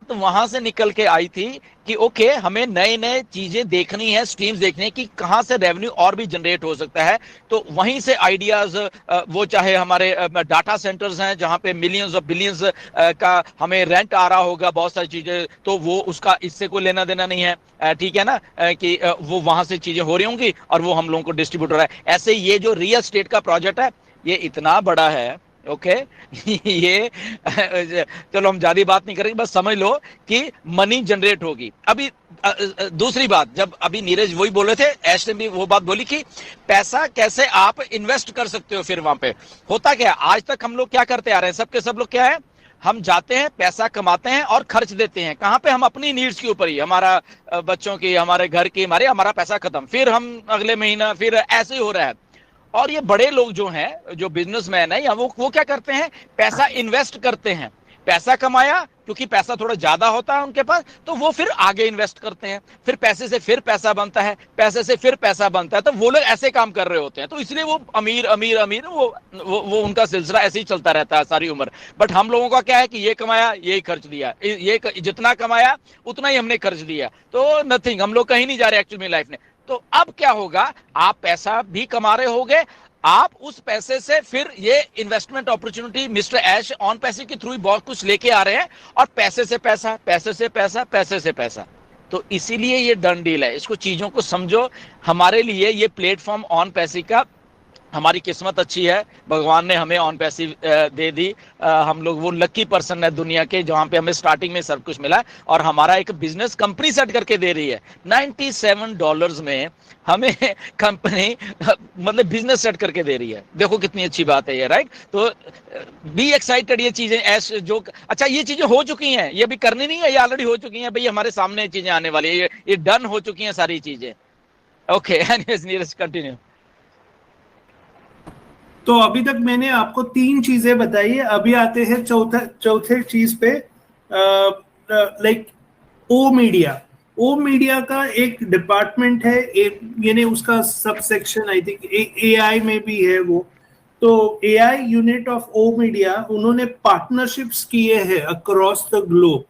तो वहां से निकल के आई थी कि ओके, हमें नए नए चीजें देखनी है, स्ट्रीम्स देखनी है कि कहां से रेवेन्यू और भी जनरेट हो सकता है। तो वहीं से आइडियाज, वो चाहे हमारे डाटा सेंटर्स हैं जहां पे मिलियंस और बिलियंस का हमें रेंट आ रहा होगा, बहुत सारी चीजें, तो वो उसका इससे कोई लेना देना नहीं है, ठीक है ना, कि वो वहां से चीजें हो रही होंगी और वो हम लोगों को डिस्ट्रीब्यूट हो रहा है। ऐसे ये जो रियल स्टेट का प्रोजेक्ट है, ये इतना बड़ा है, ओके। ये चलो हम ज्यादा बात नहीं करेंगे, बस समझ लो कि मनी जनरेट होगी। अभी दूसरी बात, जब अभी नीरज वही बोल रहे थे, ऐश ने भी वो बात बोली कि पैसा कैसे आप इन्वेस्ट कर सकते हो। फिर वहां पे होता क्या है, आज तक हम लोग क्या करते आ रहे हैं, सबके सब लोग क्या है, हम जाते हैं, पैसा कमाते हैं और खर्च देते हैं। कहां पे? हम अपनी नीड्स के ऊपर ही, हमारा बच्चों की, हमारे घर की, हमारा पैसा खत्म, फिर हम अगले महीना फिर ऐसे ही हो रहा है। और ये बड़े लोग जो हैं, जो बिजनेसमैन है, या वो क्या करते हैं, पैसा इन्वेस्ट करते हैं। पैसा कमाया, क्योंकि पैसा थोड़ा ज्यादा होता है उनके पास, तो वो फिर आगे इन्वेस्ट करते हैं, फिर पैसे से फिर पैसा बनता है, पैसे से फिर पैसा बनता है। तो वो लोग ऐसे काम कर रहे होते हैं, तो इसलिए वो अमीर अमीर अमीर, वो उनका सिलसिला ऐसे ही चलता रहता है सारी उम्र। बट हम लोगों का क्या है कि ये कमाया, यही खर्च दिया, ये जितना कमाया उतना ही हमने खर्च दिया, तो नथिंग, हम लोग कहीं नहीं जा रहे एक्चुअली में लाइफ में। तो अब क्या होगा, आप पैसा भी कमा रहे होगे, आप उस पैसे से फिर ये इन्वेस्टमेंट अपॉर्चुनिटी मिस्टर ऐश ऑन पैसे के थ्रू बहुत कुछ लेके आ रहे हैं, और पैसे से पैसा, पैसे से पैसा, पैसे से पैसा। तो इसीलिए ये डन डील है, इसको चीजों को समझो। हमारे लिए ये प्लेटफॉर्म ऑन पैसे का, हमारी किस्मत अच्छी है, भगवान ने हमें ऑन पैसिव दे दी। हम लोग वो लकी पर्सन है दुनिया के, जहां पे हमें स्टार्टिंग में सब कुछ मिला, और हमारा एक बिजनेस कंपनी सेट करके दे रही है $97 में हमें कंपनी, मतलब बिजनेस सेट करके दे रही है। देखो कितनी अच्छी बात है ये, राइट? तो बी एक्साइटेड, ये चीजें ऐसे जो, अच्छा ये चीजें हो चुकी हैं, ये भी करनी नहीं है, ये ऑलरेडी हो चुकी हैं भाई, हमारे सामने चीजें आने वाली है, ये डन हो चुकी हैं सारी चीजें। Okay, Neeraj continue. तो अभी तक मैंने आपको 3 चीजें बताई है, अभी आते हैं चौथे चीज पे। लाइक ओ मीडिया, ओ मीडिया का एक डिपार्टमेंट है, यानी उसका sub section I think AI में भी है वो। तो AI unit of O media, उन्होंने पार्टनरशिप्स किए हैं अक्रॉस द ग्लोब।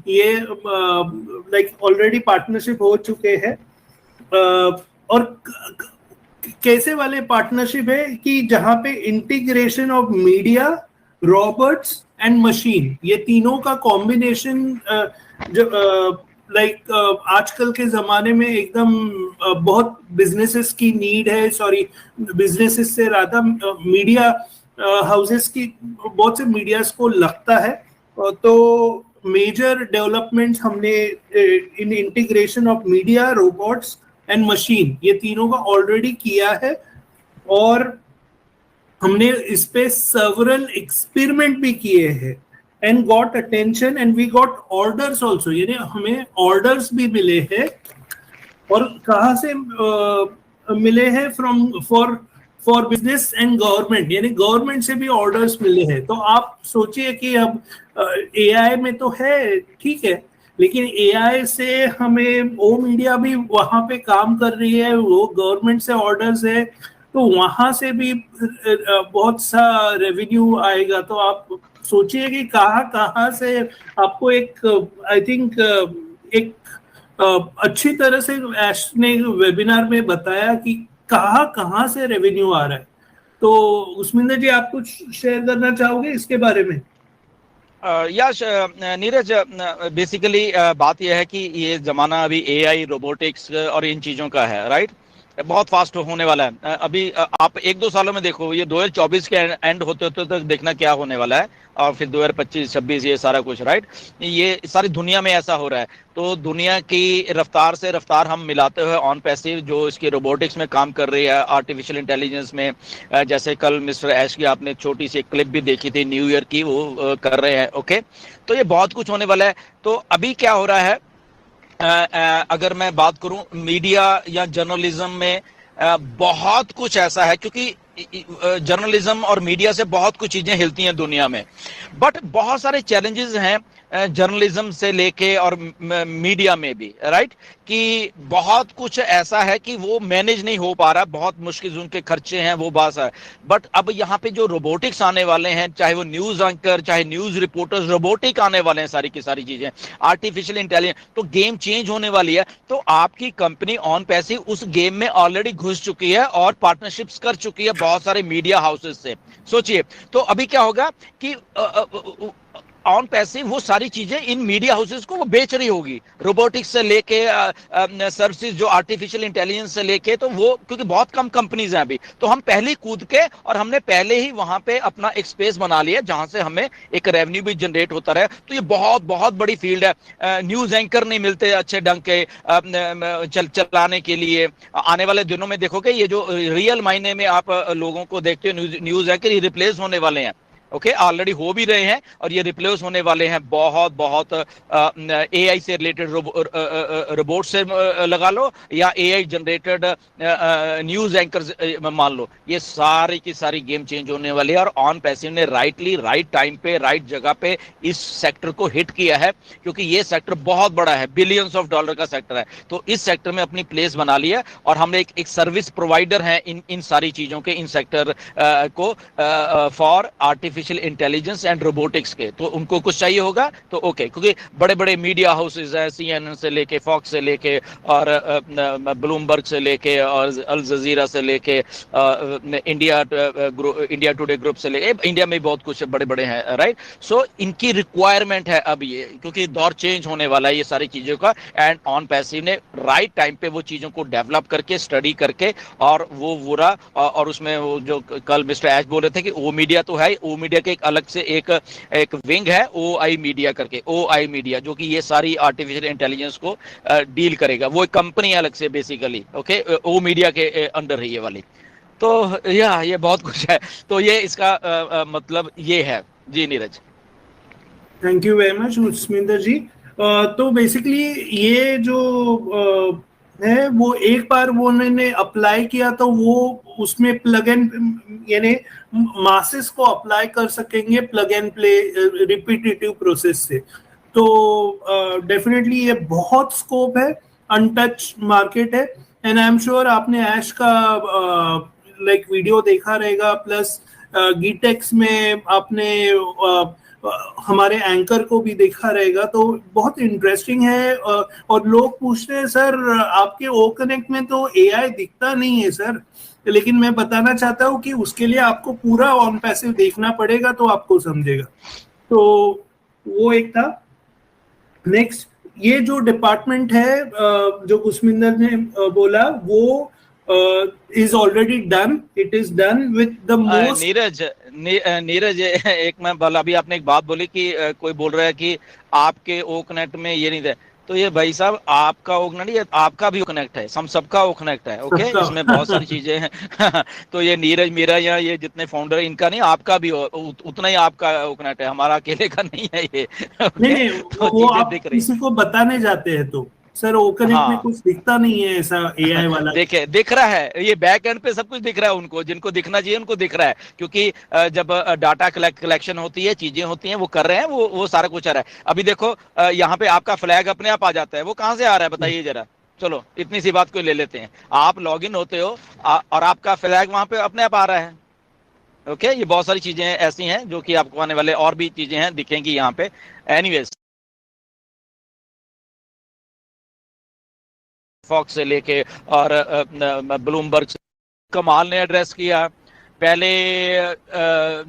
ये लाइक ऑलरेडी पार्टनरशिप हो चुके हैं। और कैसे वाले पार्टनरशिप है कि जहां पे integration of media, robots and machine, ये तीनों का कॉम्बिनेशन, जो लाइक आजकल के जमाने में एकदम बहुत बिजनेसेस की नीड है, सॉरी बिजनेसेस से ज्यादा मीडिया हाउसेस की, बहुत से मीडियाज को लगता है। तो मेजर डेवलपमेंट्स हमने in integration of media, robots and machine, ये तीनों का ऑलरेडी किया है। और हमने इस पे सेवरल एक्सपेरिमेंट भी किए हैं and got attention and we got orders also, यानी हमें ऑर्डर्स भी मिले हैं। और कहाँ से मिले हैं? From for business and government, यानी गवर्नमेंट से भी ऑर्डर्स मिले हैं। तो आप सोचिए कि अब एआई में तो है, ठीक है, लेकिन एआई से हमें ओ मीडिया भी वहां पे काम कर रही है, वो गवर्नमेंट से ऑर्डर्स है, तो वहां से भी बहुत सा रेवेन्यू आएगा। तो आप सोचिए कि कहाँ से आपको एक, आई थिंक एक अच्छी तरह से ऐश ने वेबिनार में बताया कि कहाँ से रेवेन्यू आ रहा है। तो उस्मिंदर जी, आप कुछ शेयर करना चाहोगे इसके बारे में? यश, नीरज, बेसिकली बात यह है कि ये जमाना अभी एआई, रोबोटिक्स और इन चीजों का है, राइट? बहुत फास्ट होने वाला है। अभी आप 1-2 सालों में देखो, ये 2024 के एंड होते होते तक देखना क्या होने वाला है, और फिर 2025-26 ये सारा कुछ, राइट? ये सारी दुनिया में ऐसा हो रहा है। तो दुनिया की रफ्तार से रफ्तार हम मिलाते हुए ऑन पैसिव जो इसकी रोबोटिक्स में काम कर रही है, आर्टिफिशियल इंटेलिजेंस में, जैसे कल मिस्टर ऐश की आपने छोटी सी क्लिप भी देखी थी न्यू ईयर की, वो कर रहे हैं, ओके? तो ये बहुत कुछ होने वाला है। तो अभी क्या हो रहा है, अगर मैं बात करूं मीडिया या जर्नलिज्म में, बहुत कुछ ऐसा है, क्योंकि जर्नलिज्म और मीडिया से बहुत कुछ चीजें हिलती हैं दुनिया में, बट बहुत सारे चैलेंजेस हैं। जर्नलिज्म से लेके और मीडिया में भी, राइट, कि बहुत कुछ ऐसा है कि वो मैनेज नहीं हो पा रहा, बहुत मुश्किल उनके खर्चे हैं, वो बात है। बट अब यहाँ पे जो रोबोटिक्स आने वाले हैं, चाहे वो न्यूज एंकर, चाहे न्यूज रिपोर्टर्स, रोबोटिक आने वाले हैं, सारी की सारी चीजें, आर्टिफिशियल इंटेलिजेंस, तो गेम चेंज होने वाली है। तो आपकी कंपनी ऑन पैसिव उस गेम में ऑलरेडी घुस चुकी है और पार्टनरशिप्स कर चुकी है बहुत सारे मीडिया हाउसेस से। सोचिए, तो अभी क्या होगा कि ऑन पैसिव वो सारी चीजें इन मीडिया हाउसेस को वो बेच रही होगी, रोबोटिक्स से लेके सर्विसेज जो आर्टिफिशियल इंटेलिजेंस से लेके, तो वो क्योंकि बहुत कम कंपनीज हैं अभी, तो हम पहले ही कूद के और हमने पहले ही वहां पे अपना एक स्पेस बना लिया जहां से हमें एक रेवेन्यू भी जनरेट होता रहे। तो ये बहुत बहुत बड़ी फील्ड है। न्यूज एंकर नहीं मिलते अच्छे ढंग के चलाने के लिए। आने वाले दिनों में देखोगे ये जो रियल मायने में आप लोगों को देखते हो न्यूज एंकर, ये रिप्लेस होने वाले हैं। ओके, ऑलरेडी हो भी रहे हैं और ये रिप्लेस होने वाले हैं। बहुत बहुत एआई से रिलेटेड रोबोट से लगा लो या एआई जनरेटेड न्यूज एंकर्स मान लो, ये सारी की सारी गेम चेंज होने वाली है। और ऑन पैसिव ने राइट टाइम पे राइट जगह पे इस सेक्टर को हिट किया है, क्योंकि ये सेक्टर बहुत बड़ा है, बिलियंस ऑफ डॉलर का सेक्टर है। तो इस सेक्टर में अपनी प्लेस बना ली है और हम एक सर्विस प्रोवाइडर हैं इन सारी चीजों के, इन सेक्टर को for artificial intelligence and robotics के। तो उनको कुछ चाहिए होगा तो ओके, क्योंकि बड़े बड़े मीडिया हाउसेज हैं, CNN से लेके, फॉक्स से लेके और ब्लूमबर्ग से लेके और अल जजीरा से लेके इंडिया टुडे ग्रुप से लेके, इंडिया में बहुत कुछ बड़े बड़े हैं, राइट। सो इनकी रिक्वायरमेंट है अब ये, क्योंकि दौर चेंज होने वाला है ये सारी चीजों का। एंड ऑन पैसिव ने राइट टाइम पे वो चीजों को डेवलप करके, स्टडी करके, और वो पूरा, और उसमें वो जो कल मिस्टर एश बोल रहे थे कि ओ मीडिया तो है, ओ मीडिया के एक अलग से एक विंग है OI मीडिया करके, OI मीडिया, जो कि ये सारी आर्टिफिशियल इंटेलिजेंस को डील करेगा। वो एक कंपनी अलग से बेसिकली, ओके, ओ मीडिया के अंडर है ये वाली। तो ये बहुत कुछ है। तो ये इसका मतलब ये है जी। Neeraj, thank you very much Usminder ji. तो बेसिकली ये जो है वो एक बार वो उन्होंने अप्लाई किया तो वो उसमें प्लग एंड यानी मासेस को अप्लाई कर सकेंगे plug and play repetitive process से। तो डेफिनेटली ये बहुत स्कोप है, अनटच मार्केट है। एंड आई एम श्योर आपने ऐश का लाइक वीडियो देखा रहेगा, प्लस गीटेक्स में आपने हमारे एंकर को भी देखा रहेगा। तो बहुत इंटरेस्टिंग है। और लोग पूछते हैं सर आपके ओ कनेक्ट में तो एआई दिखता नहीं है सर, लेकिन मैं बताना चाहता हूँ कि उसके लिए आपको पूरा ऑन पैसिव देखना पड़ेगा तो आपको समझेगा। तो वो एक था। नेक्स्ट, ये जो डिपार्टमेंट है जो उस्मिंदर ने बोला, वो is already done. It is done with the most. Neeraj एक मैं बोला, अभी आपने एक बात बोली कि कोई बोल रहा है कि आपके ओ कनेक्ट में ये नहीं है। तो ये भाई साहब आपका ओ कनेक्ट, ये आपका भी ओ कनेक्ट है, हम सबका ओ कनेक्ट है। ओके, इसमें बहुत सारी चीजें हैं। तो ये नीरज मेरा या ये जितने फाउंडर है इनका नहीं, आपका भी उतना ही आपका ओ कनेक्ट है, हमारा अकेले का नहीं है ये। नहीं, तो वो आप किसी को बताने जाते हैं तो सर ओ कनेक्ट में कुछ दिखता नहीं है ऐसा एआई वाला। देखे, दिख रहा है, ये बैक एंड पे सब कुछ दिख रहा है उनको, जिनको दिखना चाहिए उनको दिख रहा है, क्योंकि जब डाटा कलेक्शन होती है, चीजें होती हैं, वो कर रहे हैं, वो सारा कुछ आ रहा है। अभी देखो यहाँ पे आपका फ्लैग अपने आप आ जाता है, वो कहाँ से आ रहा है बताइए जरा। चलो इतनी सी बात को ले लेते हैं, आप लॉग इन होते हो और आपका फ्लैग वहां पे अपने आप आ रहा है। ओके, ये बहुत सारी चीजें ऐसी हैं जो कि आपको आने वाले और भी चीजें हैं दिखेंगी यहाँ पे। एनीवेज, फॉक्स से लेके और ब्लूमबर्ग से कमाल ने एड्रेस किया। पहले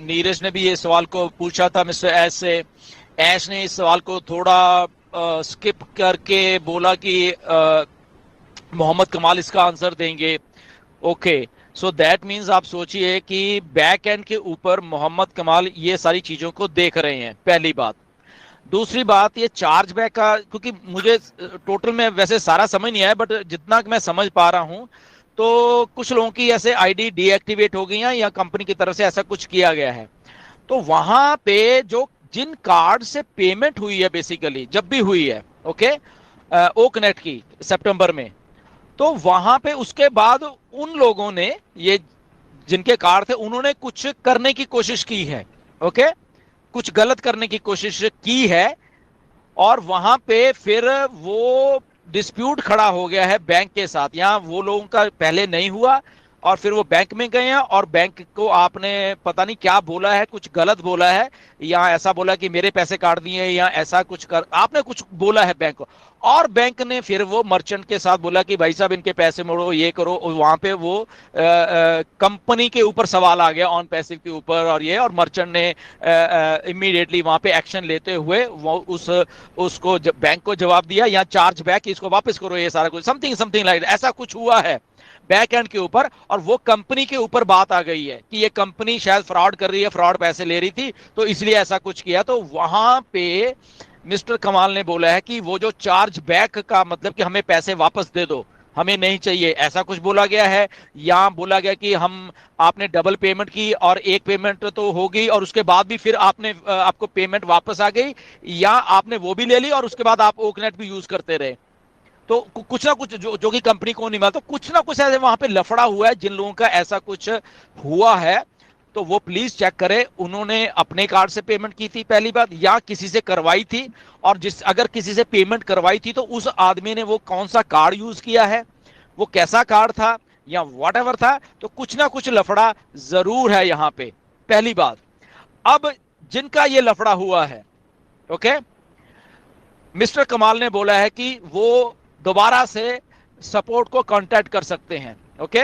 नीरज ने भी ये सवाल को पूछा था मिस्टर ऐश से, ऐश ने इस सवाल को थोड़ा स्किप करके बोला कि मोहम्मद कमाल इसका आंसर देंगे। ओके, सो दैट मीन्स आप सोचिए कि बैक एंड के ऊपर मोहम्मद कमाल ये सारी चीजों को देख रहे हैं, पहली बात। दूसरी बात, ये चार्ज बैक का, क्योंकि मुझे टोटल में वैसे सारा समझ नहीं आया, बट जितना मैं समझ पा रहा हूं तो कुछ लोगों की ऐसे आईडी डीएक्टिवेट हो गई है या कंपनी की तरफ से ऐसा कुछ किया गया है। तो वहां पे जो जिन कार्ड से पेमेंट हुई है बेसिकली, जब भी हुई है, ओके, ओ कनेक्ट की सितंबर में, तो वहां पे उसके बाद उन लोगों ने, ये जिनके कार्ड थे, उन्होंने कुछ करने की कोशिश की है। ओके, कुछ गलत करने की कोशिश की है, और वहां पे फिर वो डिस्प्यूट खड़ा हो गया है बैंक के साथ। यहाँ वो लोगों का पहले नहीं हुआ और फिर वो बैंक में गए हैं और बैंक को आपने पता नहीं क्या बोला है, कुछ गलत बोला है, या ऐसा बोला कि मेरे पैसे काट दिए, या ऐसा कुछ कर आपने कुछ बोला है बैंक को। और बैंक ने फिर वो मर्चेंट के साथ बोला कि भाई साहब इनके पैसे मोड़ो, ये करो। और वहां पे वो कंपनी के ऊपर सवाल आ गया, ऑन पैसिव के ऊपर, और ये, और मर्चेंट ने इमीडिएटली वहां पे एक्शन लेते हुए वो उसको बैंक को जवाब दिया, या चार्ज बैक, इसको वापस करो, ये सारा कुछ समथिंग समथिंग लाइक ऐसा कुछ हुआ है बैक एंड के ऊपर। और वो कंपनी के ऊपर बात आ गई है कि ये कंपनी शायद फ्रॉड कर रही है, फ्रॉड पैसे ले रही थी, तो इसलिए ऐसा कुछ किया। तो वहां पे मिस्टर कमाल ने बोला है कि वो जो चार्ज बैक का मतलब कि हमें पैसे वापस दे दो, हमें नहीं चाहिए, ऐसा कुछ बोला गया है। या बोला गया कि हम आपने डबल पेमेंट की और एक पेमेंट तो हो गई और उसके बाद भी फिर आपको पेमेंट वापस आ गई, या आपने वो भी ले ली और उसके बाद आप ओकनेट भी यूज करते रहे। तो कुछ ना कुछ जो कि कंपनी को नहीं मिला, तो कुछ ना कुछ ऐसे वहां पे लफड़ा हुआ है। जिन लोगों का ऐसा कुछ हुआ है तो वो प्लीज चेक करें, उन्होंने अपने कार्ड से पेमेंट की थी पहली बात, या किसी से करवाई थी, और अगर किसी से पेमेंट करवाई थी तो उस आदमी ने वो कौन सा कार्ड यूज किया है, वो कैसा कार्ड था, या व्हाटएवर था। तो कुछ ना कुछ लफड़ा जरूर है यहां पे, पहली बात। अब जिनका ये लफड़ा हुआ है, ओके, मिस्टर कमाल ने बोला है कि वो दोबारा से सपोर्ट को कांटेक्ट कर सकते हैं, ओके।